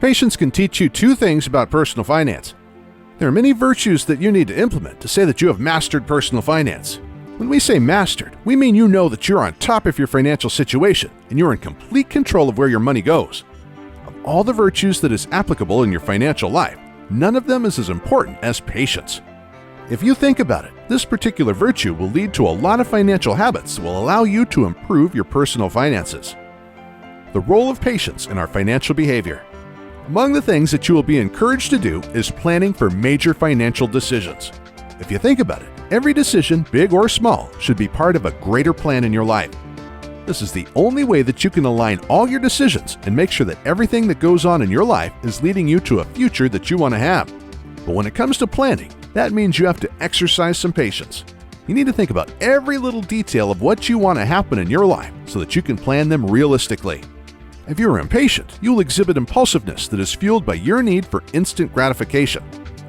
Patience can teach you two things about personal finance. There are many virtues that you need to implement to say that you have mastered personal finance. When we say mastered, we mean you know that you're on top of your financial situation and you're in complete control of where your money goes. Of all the virtues that is applicable in your financial life, none of them is as important as patience. If you think about it, this particular virtue will lead to a lot of financial habits that will allow you to improve your personal finances. The role of patience in our financial behavior. Among the things that you will be encouraged to do is planning for major financial decisions. If you think about it, every decision, big or small, should be part of a greater plan in your life. This is the only way that you can align all your decisions and make sure that everything that goes on in your life is leading you to a future that you want to have. But when it comes to planning, that means you have to exercise some patience. You need to think about every little detail of what you want to happen in your life so that you can plan them realistically. If you're impatient, you will exhibit impulsiveness that is fueled by your need for instant gratification.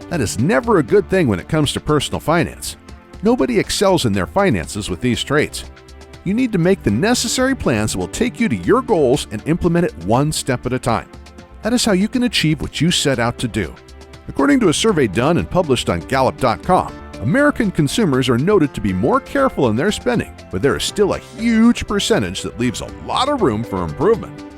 That is never a good thing when it comes to personal finance. Nobody excels in their finances with these traits. You need to make the necessary plans that will take you to your goals and implement it one step at a time. That is how you can achieve what you set out to do. According to a survey done and published on Gallup.com, American consumers are noted to be more careful in their spending, but there is still a huge percentage that leaves a lot of room for improvement.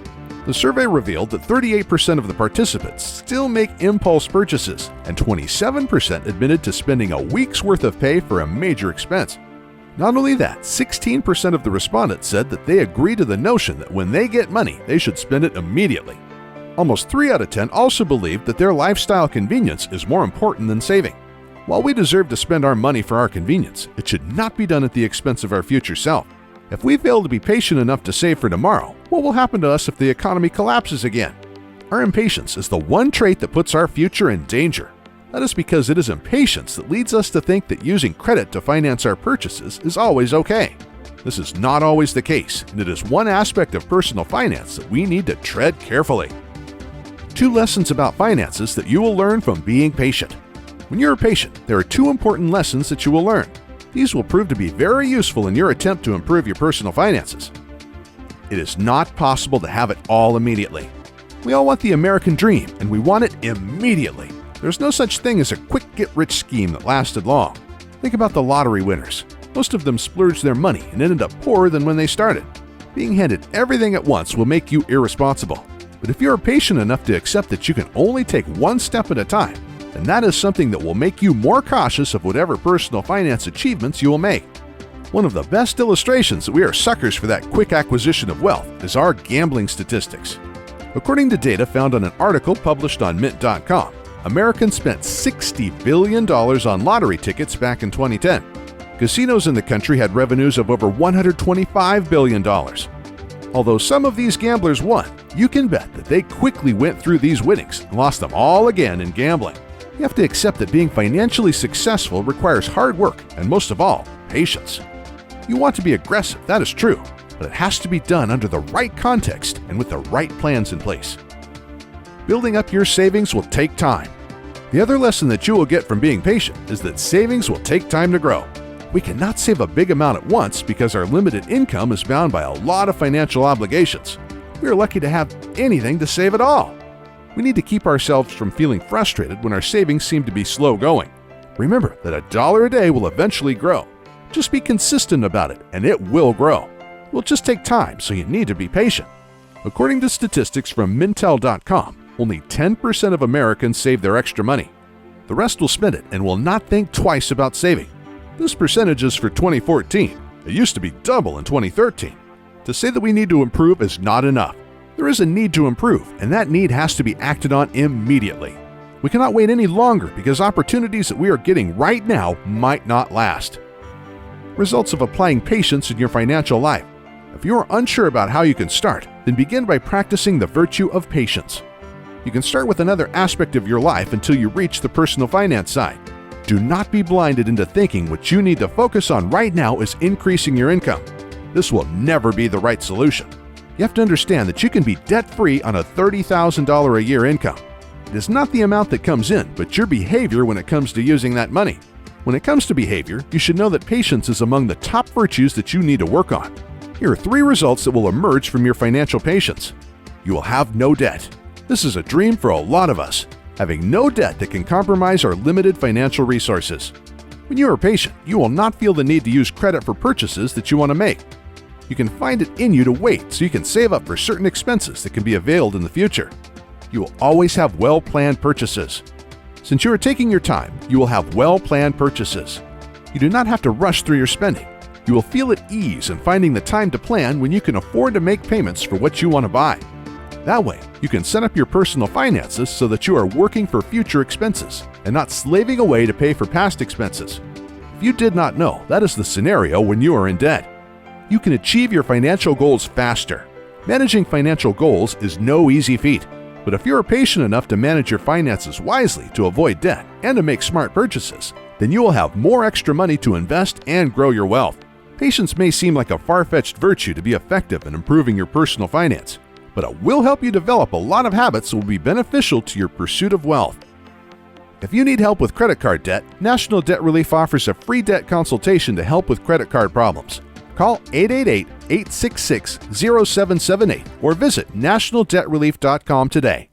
The survey revealed that 38% of the participants still make impulse purchases, and 27% admitted to spending a week's worth of pay for a major expense. Not only that, 16% of the respondents said that they agree to the notion that when they get money, they should spend it immediately. Almost 3 out of 10 also believe that their lifestyle convenience is more important than saving. While we deserve to spend our money for our convenience, it should not be done at the expense of our future self. If we fail to be patient enough to save for tomorrow, what will happen to us if the economy collapses again? Our impatience is the one trait that puts our future in danger. That is because it is impatience that leads us to think that using credit to finance our purchases is always okay. This is not always the case, and it is one aspect of personal finance that we need to tread carefully. 2 lessons about finances that you will learn from being patient. When you're patient, there are 2 important lessons that you will learn. These will prove to be very useful in your attempt to improve your personal finances. It is not possible to have it all immediately. We all want the American dream, and we want it immediately. There's no such thing as a quick get-rich scheme that lasted long. Think about the lottery winners. Most of them splurged their money and ended up poorer than when they started. Being handed everything at once will make you irresponsible. But if you're patient enough to accept that you can only take one step at a time, then that is something that will make you more cautious of whatever personal finance achievements you will make. One of the best illustrations that we are suckers for that quick acquisition of wealth is our gambling statistics. According to data found on an article published on Mint.com, Americans spent $60 billion on lottery tickets back in 2010. Casinos in the country had revenues of over $125 billion. Although some of these gamblers won, you can bet that they quickly went through these winnings and lost them all again in gambling. You have to accept that being financially successful requires hard work and, most of all, patience. You want to be aggressive, that is true, but it has to be done under the right context and with the right plans in place. Building up your savings will take time. The other lesson that you will get from being patient is that savings will take time to grow. We cannot save a big amount at once because our limited income is bound by a lot of financial obligations. We are lucky to have anything to save at all. We need to keep ourselves from feeling frustrated when our savings seem to be slow going. Remember that $1 a day will eventually grow. Just be consistent about it and it will grow. It will just take time, so you need to be patient. According to statistics from Mintel.com, only 10% of Americans save their extra money. The rest will spend it and will not think twice about saving. This percentage is for 2014. It used to be double in 2013. To say that we need to improve is not enough. There is a need to improve, and that need has to be acted on immediately. We cannot wait any longer because opportunities that we are getting right now might not last. Results of applying patience in your financial life. If you are unsure about how you can start, then begin by practicing the virtue of patience. You can start with another aspect of your life until you reach the personal finance side. Do not be blinded into thinking what you need to focus on right now is increasing your income. This will never be the right solution. You have to understand that you can be debt-free on a $30,000 a year income. It is not the amount that comes in, but your behavior when it comes to using that money. When it comes to behavior, you should know that patience is among the top virtues that you need to work on. Here are 3 results that will emerge from your financial patience. You will have no debt. This is a dream for a lot of us, having no debt that can compromise our limited financial resources. When you are patient, you will not feel the need to use credit for purchases that you want to make. You can find it in you to wait so you can save up for certain expenses that can be availed in the future. You will always have well-planned purchases. Since you are taking your time, you will have well-planned purchases. You do not have to rush through your spending. You will feel at ease in finding the time to plan when you can afford to make payments for what you want to buy. That way, you can set up your personal finances so that you are working for future expenses and not slaving away to pay for past expenses. If you did not know, that is the scenario when you are in debt. You can achieve your financial goals faster. Managing financial goals is no easy feat, but if you are patient enough to manage your finances wisely to avoid debt and to make smart purchases, then you will have more extra money to invest and grow your wealth. Patience may seem like a far-fetched virtue to be effective in improving your personal finance, but it will help you develop a lot of habits that will be beneficial to your pursuit of wealth. If you need help with credit card debt, National Debt Relief offers a free debt consultation to help with credit card problems. Call 888-866-0778 or visit nationaldebtrelief.com today.